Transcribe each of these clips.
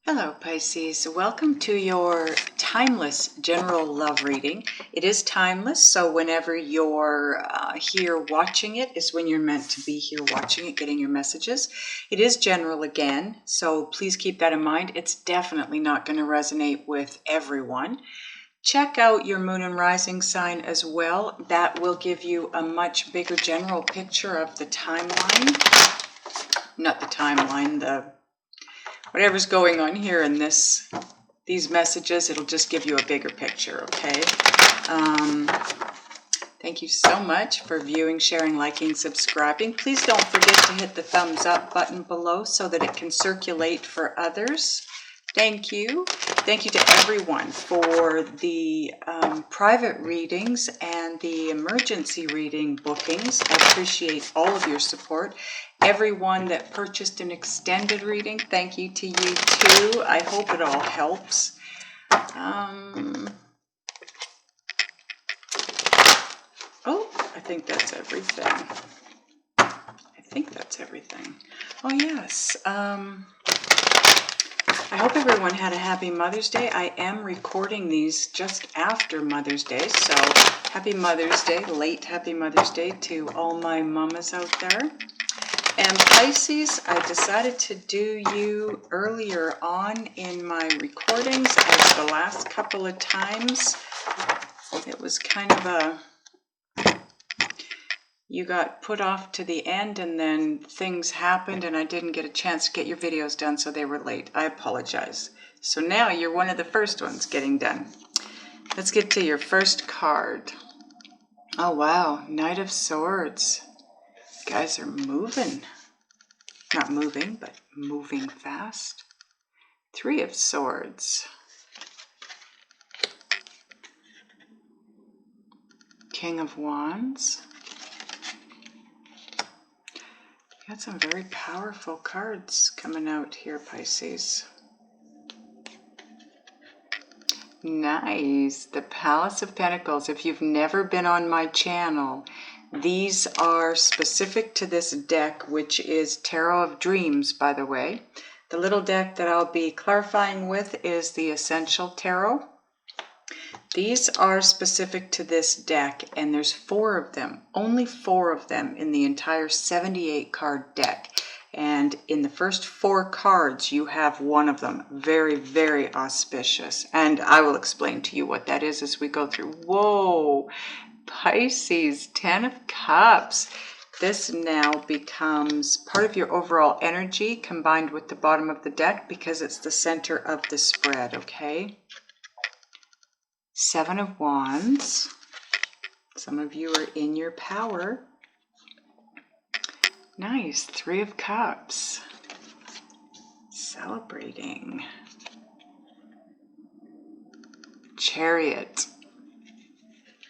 Hello Pisces, welcome to your timeless general love reading. It is timeless, so whenever you're here watching it is when you're meant to be here watching it, getting your messages. It is general again, so please keep that in mind. It's definitely not going to resonate with everyone. Check out your moon and rising sign as well. That will give you a much bigger general picture of the timeline. Not the timeline, whatever's going on here in these messages, it'll just give you a bigger picture, okay? Thank you so much for viewing, sharing, liking, subscribing. Please don't forget to hit the thumbs up button below so that it can circulate for others. Thank you. Thank you to everyone for the private readings and the emergency reading bookings. I appreciate all of your support. Everyone that purchased an extended reading, thank you to you too. I hope it all helps. Oh, I think that's everything. Oh, yes. I hope everyone had a happy Mother's Day. I am recording these just after Mother's Day, so happy Mother's Day, late happy Mother's Day to all my mamas out there. And Pisces, I decided to do you earlier on in my recordings as the last couple of times. It was kind of you got put off to the end and then things happened and I didn't get a chance to get your videos done, so they were late. I apologize. So now you're one of the first ones getting done. Let's get to your first card. Oh wow, Knight of Swords. You guys are moving. Not moving, but moving fast. Three of Swords. King of Wands. Got some very powerful cards coming out here, Pisces. Nice. The Palace of Pentacles. If you've never been on my channel, these are specific to this deck, which is Tarot of Dreams, by the way. The little deck that I'll be clarifying with is the Essential Tarot. These are specific to this deck, and there's 4 of them, only 4 of them in the entire 78 card deck. And in the first 4 cards, you have one of them. Very, very auspicious. And I will explain to you what that is as we go through. Whoa, Pisces, 10 of Cups. This now becomes part of your overall energy combined with the bottom of the deck because it's the center of the spread, okay? 7 of Wands. Some of you are in your power. Nice. 3 of Cups. Celebrating. Chariot.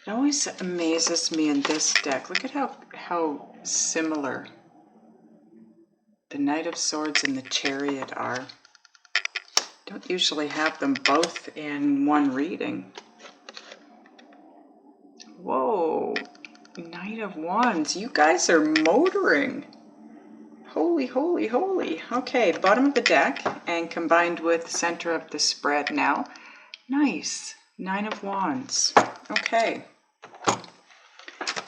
It always amazes me in this deck. Look at how similar the Knight of Swords and the Chariot are. Don't usually have them both in one reading. Whoa, Knight of Wands. You guys are motoring. Holy, holy, holy. Okay, bottom of the deck and combined with center of the spread now. Nice. 9 of Wands. Okay.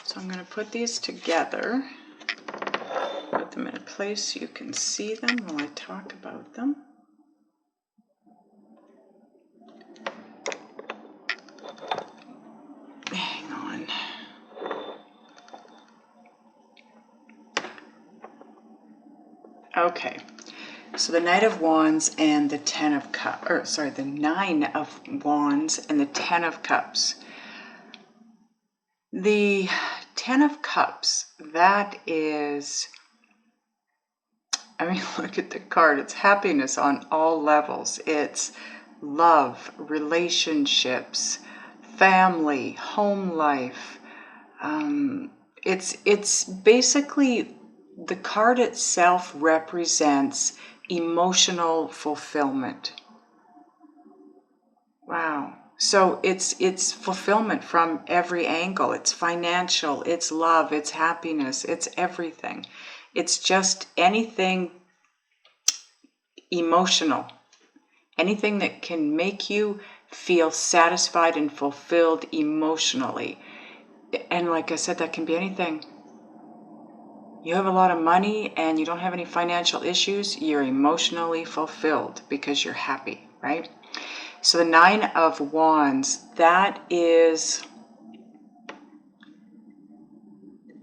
So I'm going to put these together. Put them in a place so you can see them while I talk about them. Hang on. Okay, so the Knight of Wands and the 10 of Cups, or sorry, the 9 of Wands and the 10 of Cups. The 10 of Cups, that is, I mean, look at the card. It's happiness on all levels. It's love, relationships, family, home life. It's basically, the card itself represents emotional fulfillment. Wow. So it's fulfillment from every angle. It's financial, it's love, it's happiness, it's everything. It's just anything emotional Anything that can make you feel satisfied and fulfilled emotionally. And like I said, that can be anything. You have a lot of money and you don't have any financial issues, you're emotionally fulfilled because you're happy, right? So the Nine of Wands, that is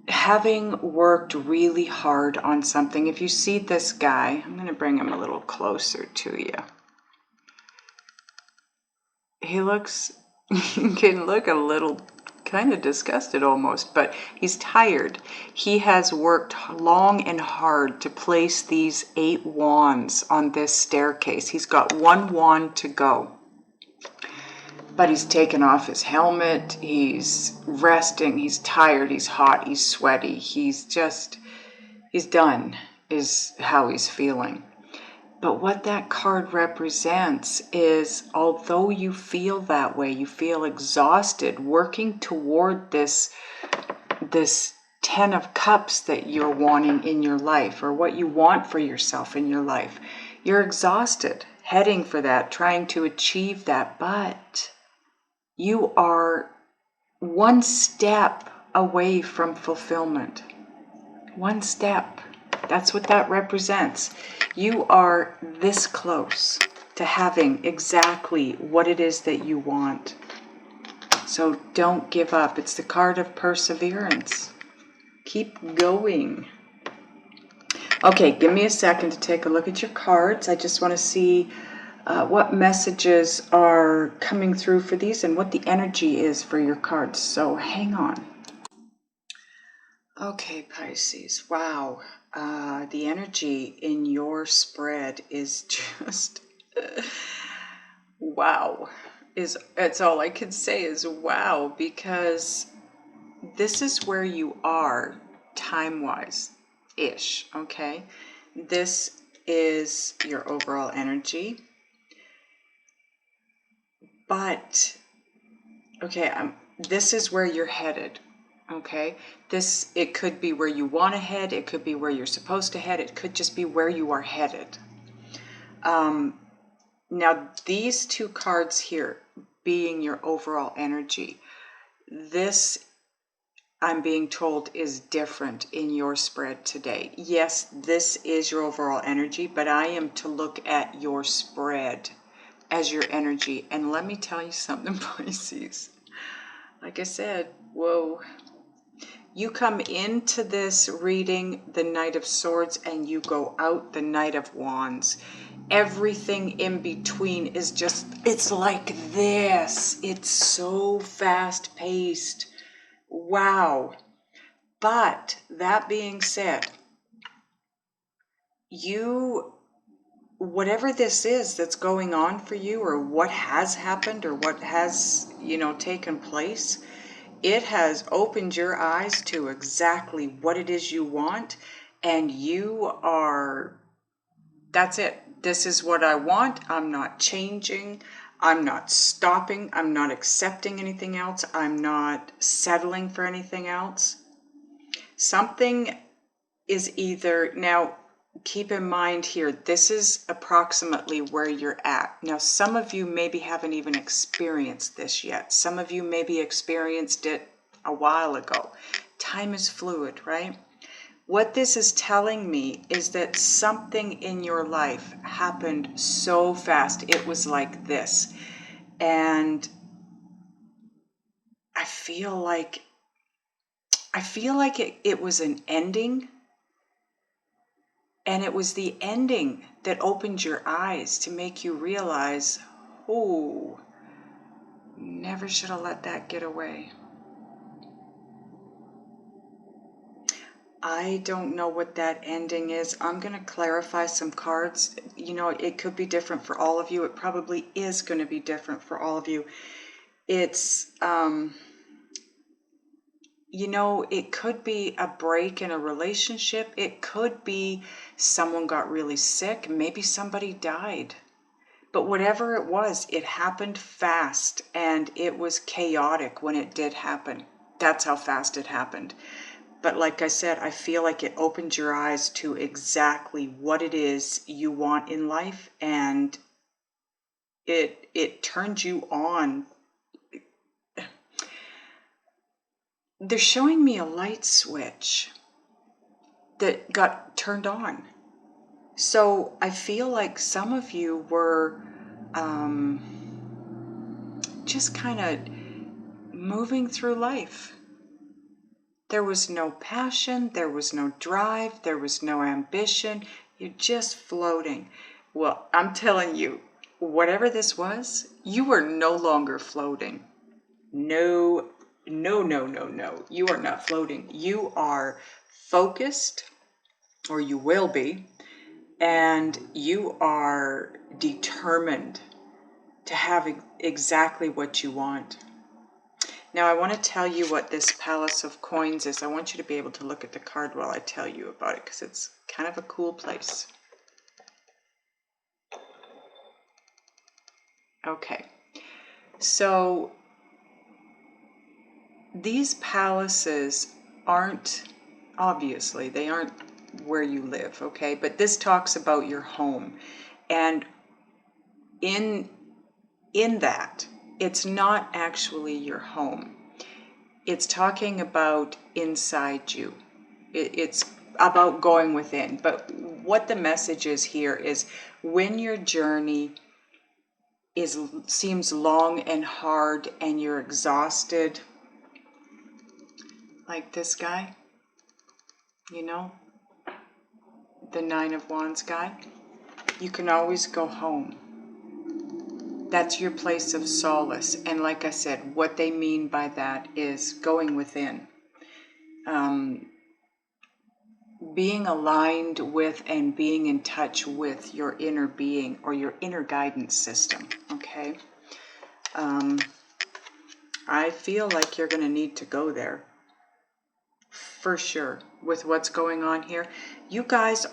having worked really hard on something. If you see this guy, I'm going to bring him a little closer to you. He looks, you can look a little kind of disgusted almost, but he's tired. He has worked long and hard to place these 8 wands on this staircase. He's got 1 wand to go. But he's taken off his helmet, he's resting, he's tired, he's hot, he's sweaty, he's done, is how he's feeling. But what that card represents is, although you feel that way, you feel exhausted, working toward this 10 of Cups that you're wanting in your life, or what you want for yourself in your life. You're exhausted, heading for that, trying to achieve that, but you are 1 step away from fulfillment. 1 step. That's what that represents. You are this close to having exactly what it is that you want. So don't give up. It's the card of perseverance. Keep going. Okay, give me a second to take a look at your cards. I just want to see what messages are coming through for these and what the energy is for your cards. So hang on. Okay, Pisces. Wow. The energy in your spread is just wow. It's all I can say is wow, because this is where you are time-wise ish, okay? This is your overall energy. But okay, this is where you're headed. Okay, it could be where you want to head, it could be where you're supposed to head, it could just be where you are headed. Now these 2 cards here being your overall energy, this, I'm being told, is different in your spread today. Yes, this is your overall energy, but I am to look at your spread as your energy. And let me tell you something, Pisces. Like I said, whoa. You come into this reading the Knight of Swords and you go out the Knight of Wands. Everything in between is just, it's like this. It's so fast paced. Wow. But that being said, whatever this is that's going on for you, or what has happened, or what has, taken place, it has opened your eyes to exactly what it is you want, and that's it. This is what I want. I'm not changing. I'm not stopping. I'm not accepting anything else. I'm not settling for anything else. Something is either, now keep in mind here, this is approximately where you're at. Now, some of you maybe haven't even experienced this yet. Some of you maybe experienced it a while ago. Time is fluid, right? What this is telling me is that something in your life happened so fast. It was like this. And I feel like it was an ending. And it was the ending that opened your eyes to make you realize, oh, never should have let that get away. I don't know what that ending is. I'm going to clarify some cards. It could be different for all of you. It probably is going to be different for all of you. It's, it could be a break in a relationship. It could be someone got really sick. Maybe somebody died. But whatever it was, it happened fast, and it was chaotic when it did happen. That's how fast it happened. But like I said, I feel like it opened your eyes to exactly what it is you want in life, and it turns you on. They're showing me a light switch that got turned on. So I feel like some of you were just kind of moving through life. There was no passion, there was no drive, there was no ambition. You're just floating. Well, I'm telling you, whatever this was, you were no longer floating. No. You are not floating. You are focused, or you will be, and you are determined to have exactly what you want. Now, I want to tell you what this Palace of Coins is. I want you to be able to look at the card while I tell you about it, because it's kind of a cool place. Okay, so these palaces aren't, obviously, they aren't where you live, okay? But this talks about your home. And in that, it's not actually your home. It's talking about inside you. It's about going within. But what the message is here is when your journey seems long and hard and you're exhausted, like this guy, you know, the Nine of Wands guy, you can always go home. That's your place of solace. And like I said, what they mean by that is going within. Being aligned with and being in touch with your inner being or your inner guidance system, okay? I feel like you're going to need to go there. For sure, with what's going on here. You guys,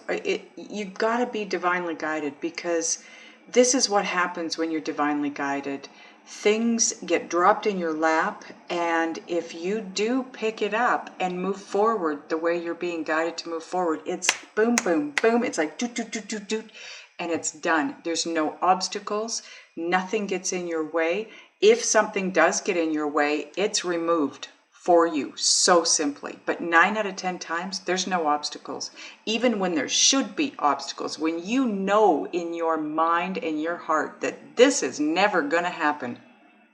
you got to be divinely guided, because this is what happens when you're divinely guided. Things get dropped in your lap, and if you do pick it up and move forward the way you're being guided to move forward, it's boom, boom, boom. It's like doot, doot, doot, doot, doot, and it's done. There's no obstacles. Nothing gets in your way. If something does get in your way, it's removed for you, so simply. But 9 out of 10 times, there's no obstacles. Even when there should be obstacles, when you know in your mind and your heart that this is never going to happen,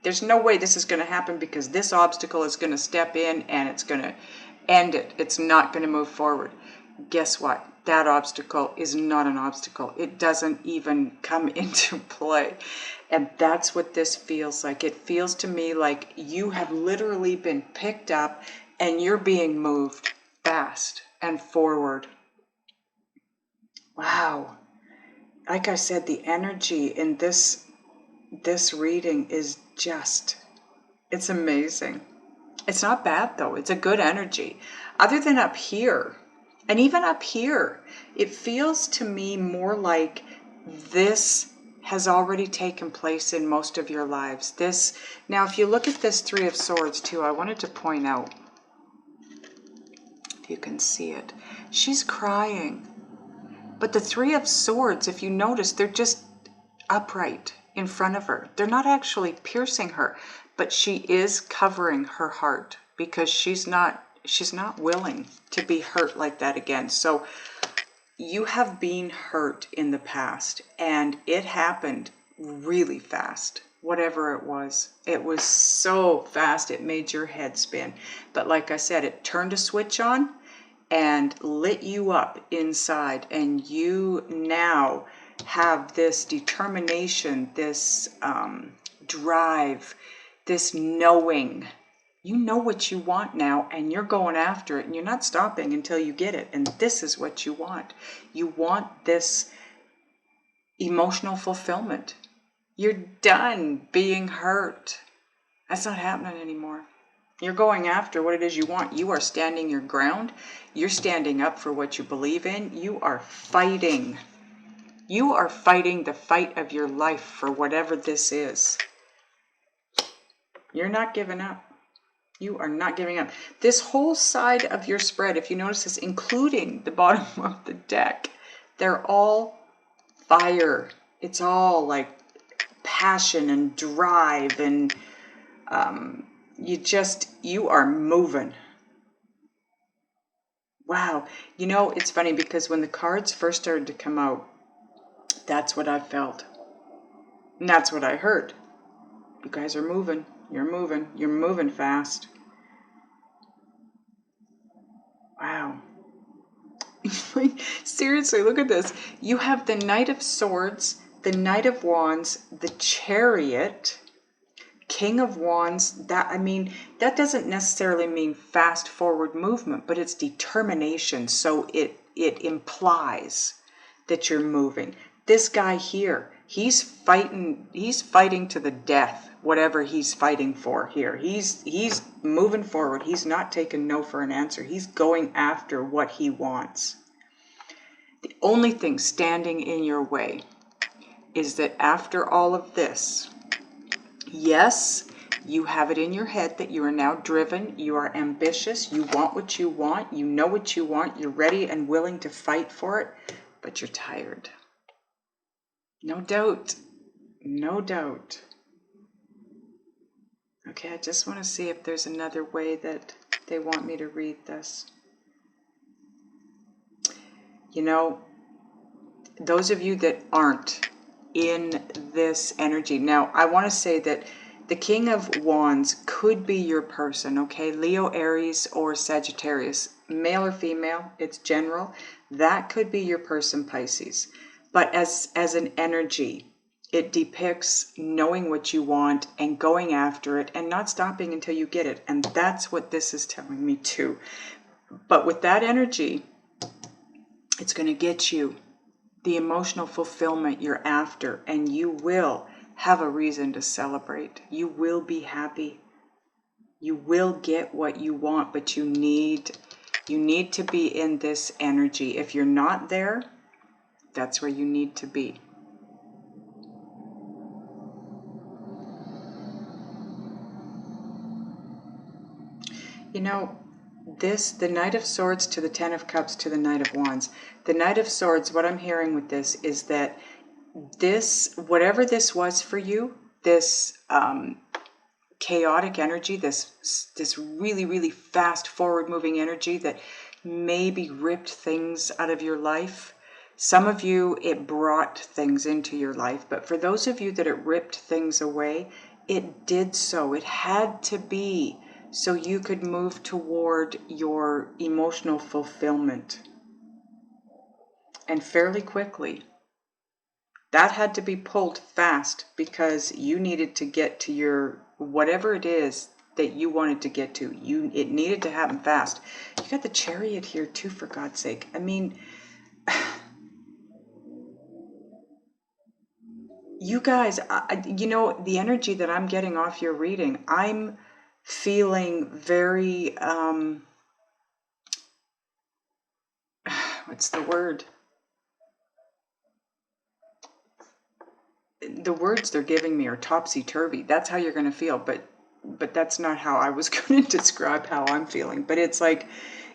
there's no way this is going to happen, because this obstacle is going to step in and it's going to end it. It's not going to move forward. Guess what? That obstacle is not an obstacle. It doesn't even come into play. And that's what this feels like. It feels to me like you have literally been picked up and you're being moved fast and forward. Wow. Like I said, the energy in this reading is just, it's amazing. It's not bad though. It's a good energy. Other than up here, and even up here, it feels to me more like this has already taken place in most of your lives. Now, if you look at this Three of Swords too, I wanted to point out, if you can see it, she's crying. But the Three of Swords, if you notice, they're just upright in front of her. They're not actually piercing her, but she is covering her heart, because she's not willing to be hurt like that again. So you have been hurt in the past, and it happened really fast. Whatever it was so fast it made your head spin. But like I said, it turned a switch on and lit you up inside, and you now have this determination, this drive, this knowing. You know what you want now, and you're going after it, and you're not stopping until you get it. And this is what you want. You want this emotional fulfillment. You're done being hurt. That's not happening anymore. You're going after what it is you want. You are standing your ground. You're standing up for what you believe in. You are fighting. You are fighting the fight of your life for whatever this is. You're not giving up. You are not giving up. This whole side of your spread, if you notice this, including the bottom of the deck, they're all fire. It's all like passion and drive, and you are moving. Wow. You know, it's funny because when the cards first started to come out, that's what I felt. And that's what I heard. You guys are moving. You're moving. You're moving fast. Wow. Seriously, look at this. You have the Knight of Swords, the Knight of Wands, the Chariot, King of Wands. That doesn't necessarily mean fast forward movement, but it's determination. So it implies that you're moving. This guy here, he's fighting to the death, whatever he's fighting for here. He's moving forward. He's not taking no for an answer. He's going after what he wants. The only thing standing in your way is that after all of this, yes, you have it in your head that you are now driven, you are ambitious, you want what you want, you know what you want, you're ready and willing to fight for it, but you're tired. No doubt. No doubt. Okay, I just want to see if there's another way that they want me to read this. You know, those of you that aren't in this energy. Now, I want to say that the King of Wands could be your person, okay? Leo, Aries, or Sagittarius. Male or female, it's general. That could be your person, Pisces. But as an energy, it depicts knowing what you want and going after it and not stopping until you get it. And that's what this is telling me too. But with that energy, it's going to get you the emotional fulfillment you're after, and you will have a reason to celebrate. You will be happy. You will get what you want, but you need to be in this energy. If you're not there, that's where you need to be. You know, the Knight of Swords to the Ten of Cups to the Knight of Wands. The Knight of Swords, what I'm hearing with this is that whatever this was for you, this chaotic energy, this really, really fast forward moving energy that maybe ripped things out of your life. Some of you, it brought things into your life, but for those of you that it ripped things away, it did so. It had to be so you could move toward your emotional fulfillment. And fairly quickly. That had to be pulled fast because you needed to get to your, whatever it is that you wanted to get to. It needed to happen fast. You got the Chariot here too, for God's sake. I mean, you guys, you know, the energy that I'm getting off your reading, I'm feeling very, what's the word? The words they're giving me are topsy-turvy. That's how you're going to feel, but that's not how I was going to describe how I'm feeling. But it's like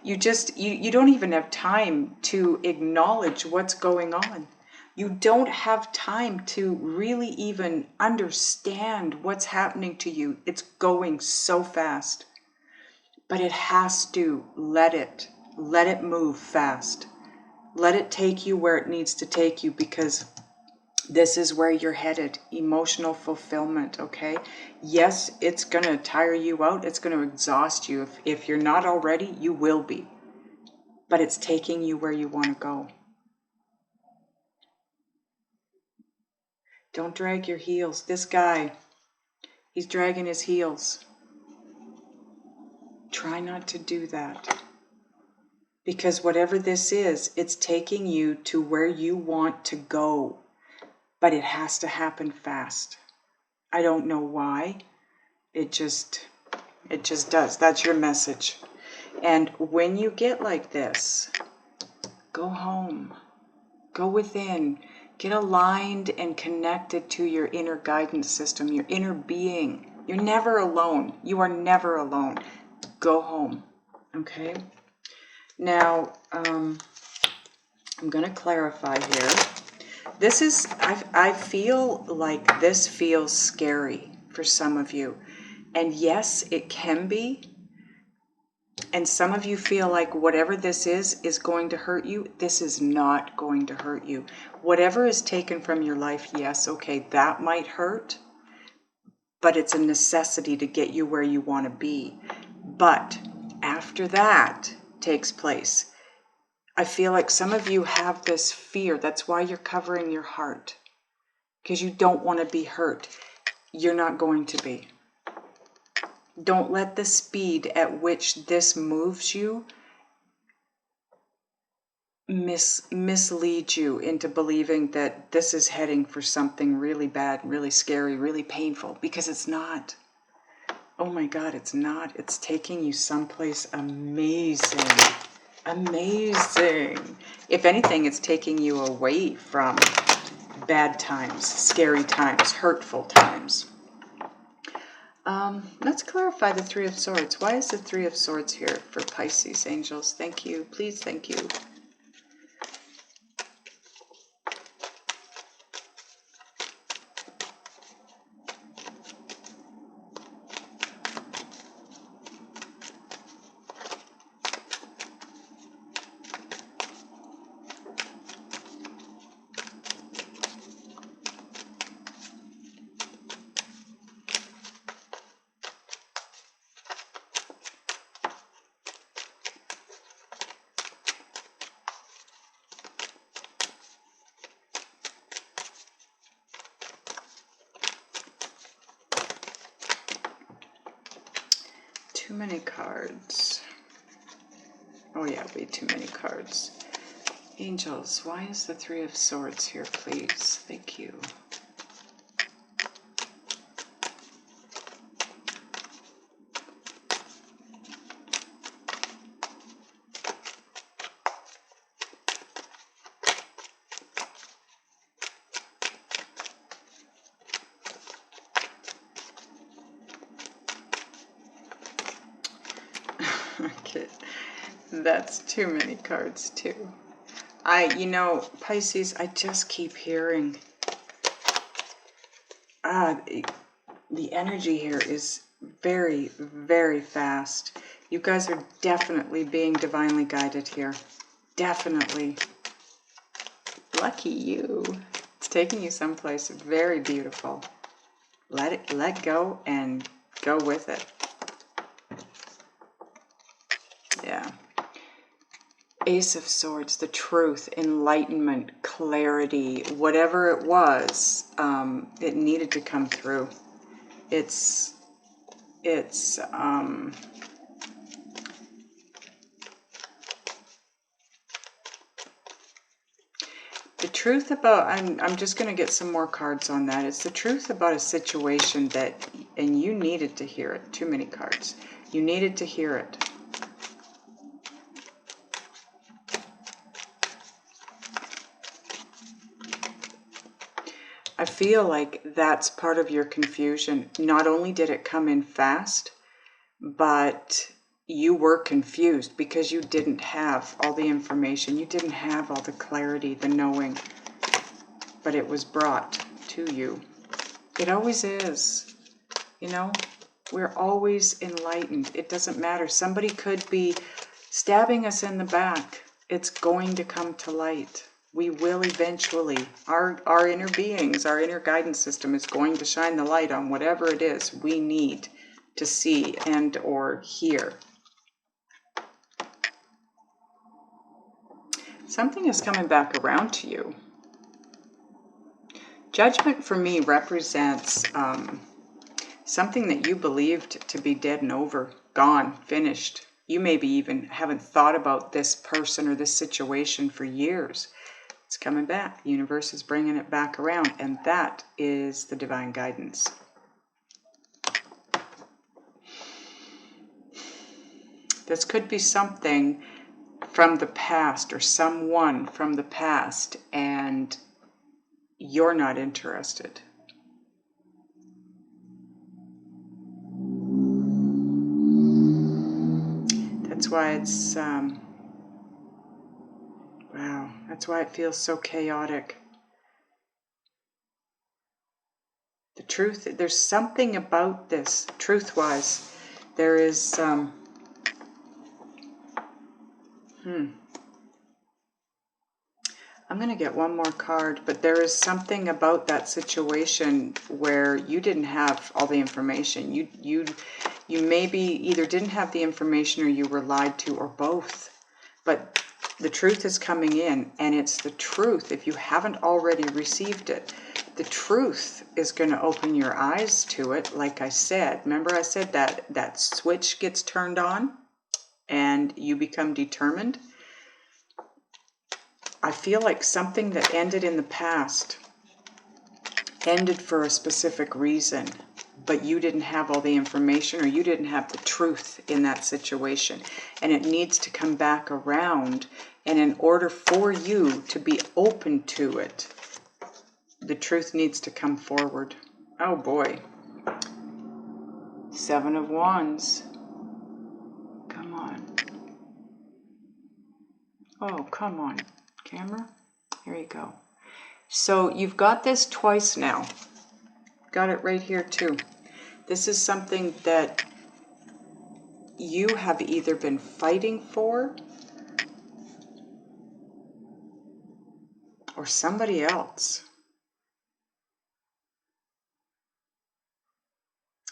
you don't even have time to acknowledge what's going on. You don't have time to really even understand what's happening to you. It's going so fast. But it has to let it move fast. Let it take you where it needs to take you, because this is where you're headed. Emotional fulfillment, okay? Yes, it's going to tire you out. It's going to exhaust you. If you're not already, you will be. But it's taking you where you want to go. Don't drag your heels. This guy, he's dragging his heels. Try not to do that. Because whatever this is, it's taking you to where you want to go. But it has to happen fast. I don't know why. It just does. That's your message. And when you get like this, go home. Go within. Get aligned and connected to your inner guidance system, your inner being. You're never alone. You are never alone. Go home. Okay? Now, I'm going to clarify here. This is, I feel like this feels scary for some of you. And yes, it can be. And some of you feel like whatever this is going to hurt you. This is not going to hurt you. Whatever is taken from your life, yes, okay, that might hurt. But it's a necessity to get you where you want to be. But after that takes place, I feel like some of you have this fear. That's why you're covering your heart. Because you don't want to be hurt. You're not going to be. Don't let the speed at which this moves you mislead you into believing that this is heading for something really bad, really scary, really painful. Because it's not. Oh my God, it's not. It's taking you someplace amazing. Amazing. If anything, it's taking you away from bad times, scary times, hurtful times. Let's clarify the Three of Swords. Why is the Three of Swords here for Pisces, angels? Thank you. Please, thank you. Too many cards. Oh yeah, way too many cards. Angels, why is the Three of Swords here, please? Thank you. Okay, that's too many cards too. You know, Pisces, I just keep hearing, the energy here is very, very fast. You guys are definitely being divinely guided here. Definitely. Lucky you. It's taking you someplace very beautiful. Let go and go with it. Yeah. Ace of Swords, the truth, enlightenment, clarity, whatever it was, it needed to come through. It's the truth about, I'm just going to get some more cards on that. It's the truth about a situation that, and you needed to hear it. Too many cards. You needed to hear it. I feel like that's part of your confusion. Not only did it come in fast, but you were confused because you didn't have all the information. You didn't have all the clarity, the knowing, but it was brought to you. It always is, you know, we're always enlightened. It doesn't matter. Somebody could be stabbing us in the back. It's going to come to light. We will eventually, our inner beings, our inner guidance system is going to shine the light on whatever it is we need to see and or hear. Something is coming back around to you. Judgment for me represents something that you believed to be dead and over, gone, finished. You maybe even haven't thought about this person or this situation for years. It's coming back. The universe is bringing it back around, and that is the divine guidance. This could be something from the past or someone from the past, and you're not interested. That's why it's, wow, that's why it feels so chaotic. The truth, there's something about this, truth-wise. There is, I'm going to get one more card, but there is something about that situation where you didn't have all the information. You maybe either didn't have the information or you were lied to, or both. But the truth is coming in, and it's the truth. If you haven't already received it, the truth is going to open your eyes to it. Like I said, remember I said that switch gets turned on and you become determined. I feel like something that ended in the past ended for a specific reason, but you didn't have all the information, or you didn't have the truth in that situation, and it needs to come back around. And in order for you to be open to it, the truth needs to come forward. Oh boy. 7 of Wands. Come on. Oh, come on, camera. Here you go. So you've got this twice now. Got it right here too. This is something that you have either been fighting for, or somebody else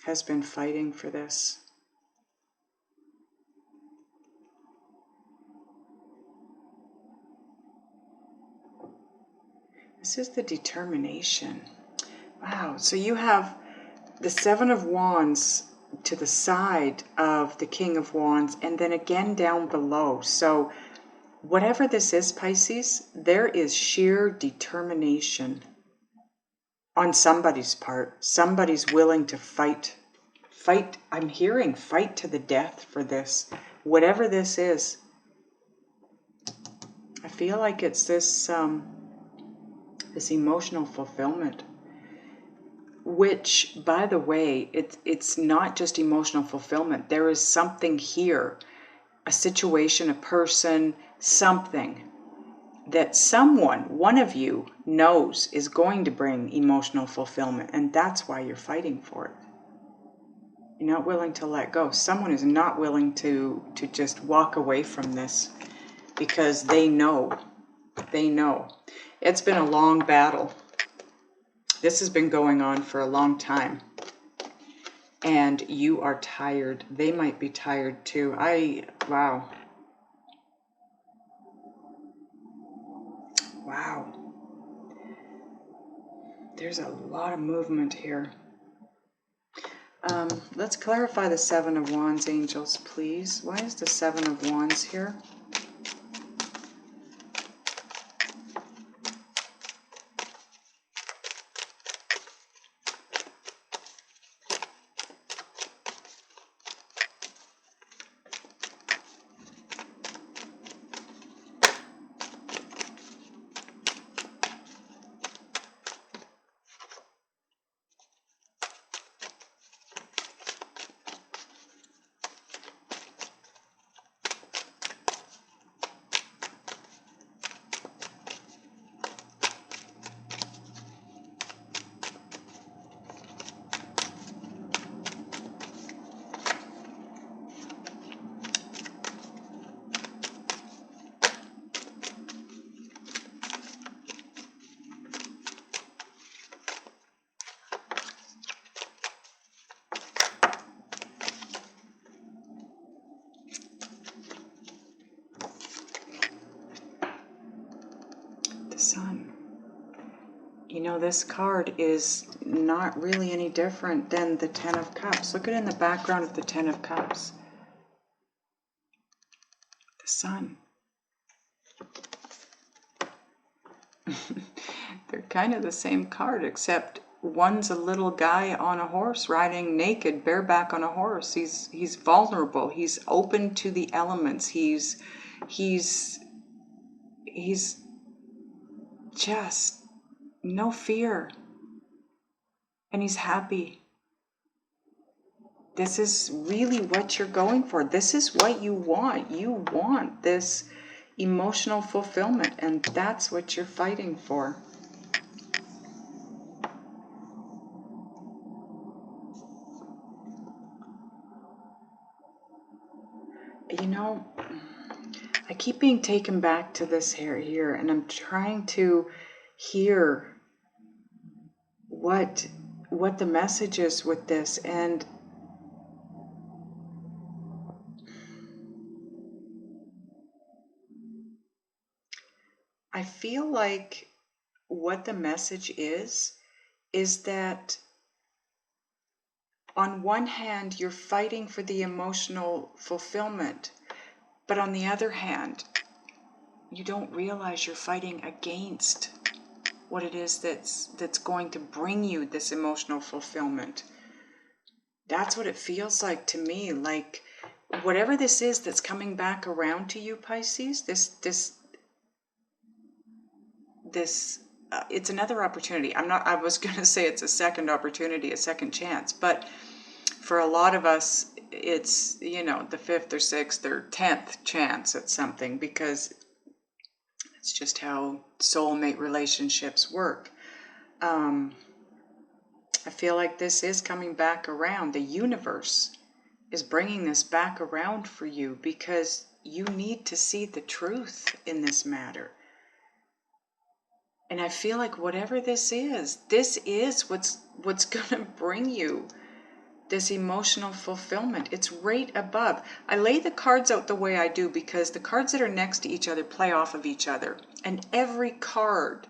has been fighting for this. This is the determination. Wow, so you have the 7 of Wands to the side of the King of Wands, and then again down below. So whatever this is, Pisces, there is sheer determination on somebody's part. Somebody's willing to fight. Fight, I'm hearing fight to the death for this. Whatever this is. I feel like it's this emotional fulfillment. Which, by the way, it's not just emotional fulfillment. There is something here, a situation, a person, something that someone, one of you, knows is going to bring emotional fulfillment, and that's why you're fighting for it. You're not willing to let go. Someone is not willing to just walk away from this because they know. They know. It's been a long battle. This has been going on for a long time. And you are tired. They might be tired too. Wow. Wow. There's a lot of movement here. Let's clarify the 7 of Wands, angels, please. Why is the 7 of Wands here? Sun. You know, this card is not really any different than the 10 of Cups. Look at it in the background of the 10 of Cups. The Sun. They're kind of the same card, except one's a little guy on a horse riding naked, bareback on a horse. He's vulnerable. He's open to the elements. He's just no fear, and he's happy. This is really what you're going for. This is what you want. You want this emotional fulfillment, and that's what you're fighting for. You know, I keep being taken back to this here, and I'm trying to hear what the message is with this, and I feel like what the message is that on one hand you're fighting for the emotional fulfillment, but on the other hand you don't realize you're fighting against what it is that's going to bring you this emotional fulfillment. That's what it feels like to me. Like whatever this is that's coming back around to you, Pisces, this it's another opportunity. I was going to say it's a second opportunity, a second chance, but for a lot of us, it's, the 5th or 6th or 10th chance at something, because it's just how soulmate relationships work. I feel like this is coming back around. The universe is bringing this back around for you because you need to see the truth in this matter. And I feel like whatever this is what's going to bring you this emotional fulfillment. It's right above. I lay the cards out the way I do because the cards that are next to each other play off of each other. And every card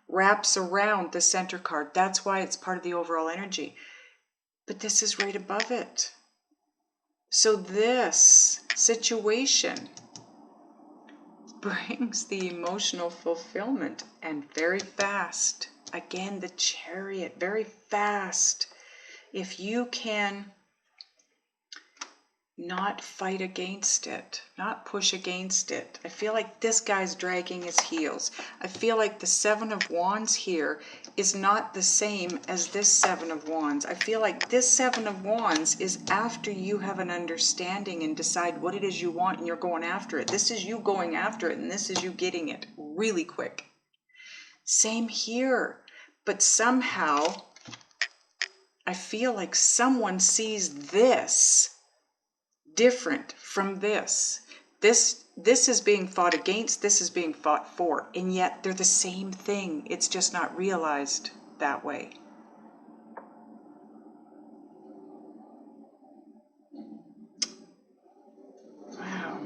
wraps around the center card. That's why it's part of the overall energy. But this is right above it. So this situation brings the emotional fulfillment, and very fast. Again, the Chariot, very fast. If you can not fight against it, not push against it. I feel like this guy's dragging his heels. I feel like the 7 of Wands here is not the same as this 7 of Wands. I feel like this 7 of Wands is after you have an understanding and decide what it is you want and you're going after it. This is you going after it, and this is you getting it really quick. Same here, but somehow I feel like someone sees this different from this. This is being fought against, this is being fought for, and yet they're the same thing. It's just not realized that way. Wow.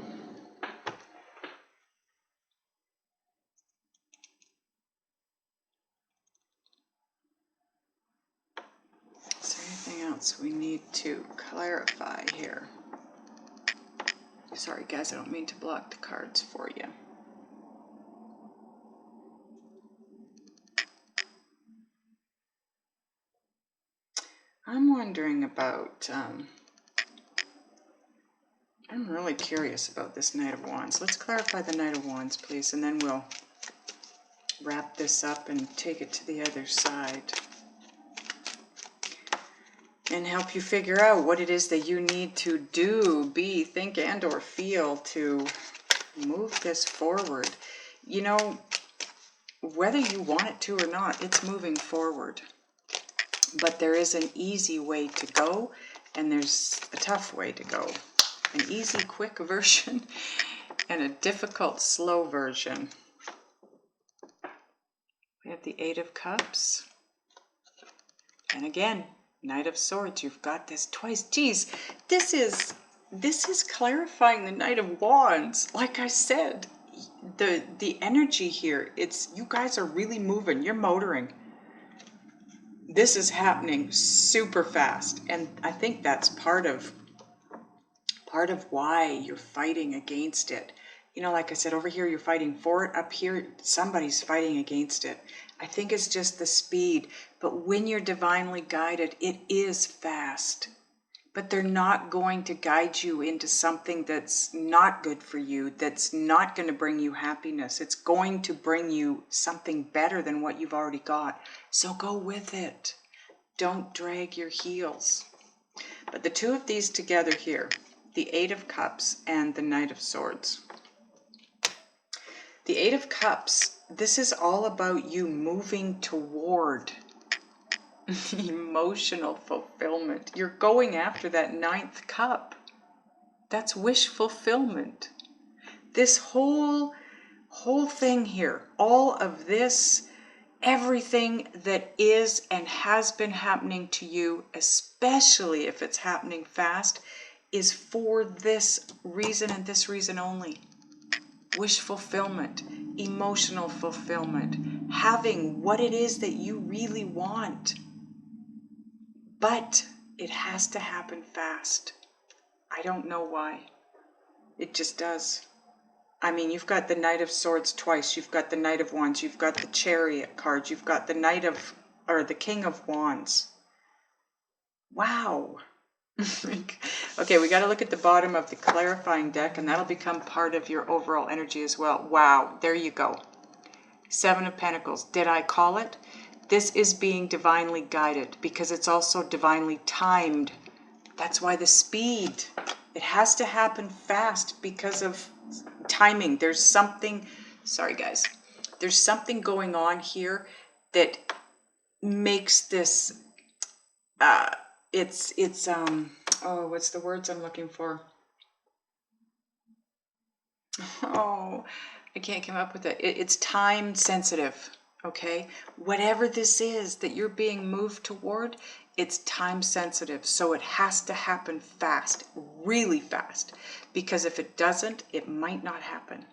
Is there anything else we need to clarify here? Sorry guys, I don't mean to block the cards for you. I'm wondering about, I'm really curious about this Knight of Wands. Let's clarify the Knight of Wands, please, and then we'll wrap this up and take it to the other side. And help you figure out what it is that you need to do, be, think, and or feel to move this forward. You know, whether you want it to or not, it's moving forward. But there is an easy way to go, and there's a tough way to go. An easy, quick version, and a difficult, slow version. We have the 8 of Cups. And again, Knight of Swords. You've got this twice. Geez, this is clarifying the Knight of Wands. Like I said, the energy here, it's, you guys are really moving. You're motoring. This is happening super fast, and I think that's part of why you're fighting against it. You know, like I said, over here you're fighting for it. Up here, somebody's fighting against it. I think it's just the speed. But when you're divinely guided, it is fast. But they're not going to guide you into something that's not good for you, that's not going to bring you happiness. It's going to bring you something better than what you've already got. So go with it. Don't drag your heels. But the two of these together here, the 8 of Cups and the Knight of Swords. The 8 of Cups, this is all about you moving toward emotional fulfillment. You're going after that 9th cup. That's wish fulfillment. This whole thing here, all of this, everything that is and has been happening to you, especially if it's happening fast, is for this reason and this reason only. Wish fulfillment, emotional fulfillment, having what it is that you really want. But it has to happen fast. I don't know why. It just does. I mean, you've got the Knight of Swords twice. You've got the Knight of Wands. You've got the Chariot card. You've got the the King of Wands. Wow. Okay, we got to look at the bottom of the clarifying deck, and that'll become part of your overall energy as well. Wow, there you go. Seven of Pentacles. Did I call it? This is being divinely guided because it's also divinely timed. That's why the speed. It has to happen fast because of timing. There's something, sorry guys, there's something going on here that makes this, oh, what's the words I'm looking for? Oh, I can't come up with it. It's time sensitive, okay? Whatever this is that you're being moved toward, it's time sensitive. So it has to happen fast, really fast, because if it doesn't, it might not happen.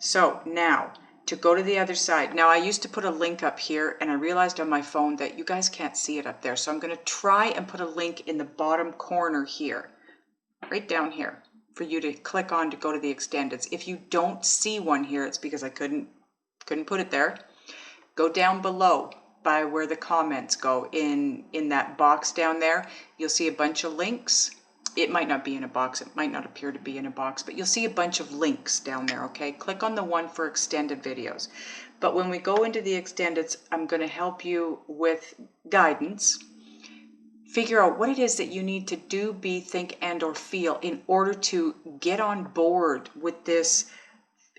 So now, to go to the other side. Now, I used to put a link up here, and I realized on my phone that you guys can't see it up there. So I'm going to try and put a link in the bottom corner here, right down here, for you to click on to go to the extendeds. If you don't see one here, it's because I couldn't put it there. Go down below by where the comments go in that box down there. You'll see a bunch of links. It might not be in a box. It might not appear to be in a box, but you'll see a bunch of links down there, okay? Click on the one for extended videos. But when we go into the extendeds, I'm going to help you with guidance. Figure out what it is that you need to do, be, think, and or feel in order to get on board with this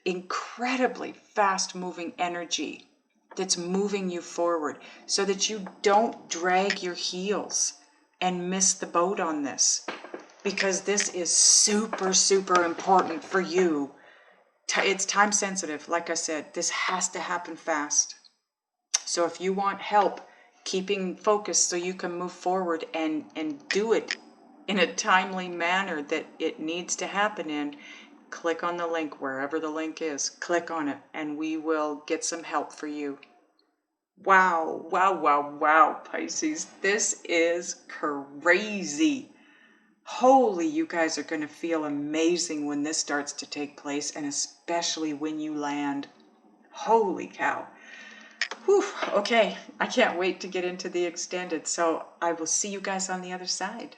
incredibly fast-moving energy that's moving you forward so that you don't drag your heels and miss the boat on this. Because this is super, super important for you. It's time sensitive. Like I said, this has to happen fast. So if you want help keeping focus so you can move forward and do it in a timely manner that it needs to happen in, click on the link wherever the link is. Click on it and we will get some help for you. Wow, wow, wow, wow, Pisces. This is crazy. Holy, you guys are going to feel amazing when this starts to take place, and especially when you land. Holy cow. Whew, okay, I can't wait to get into the extended, so I will see you guys on the other side.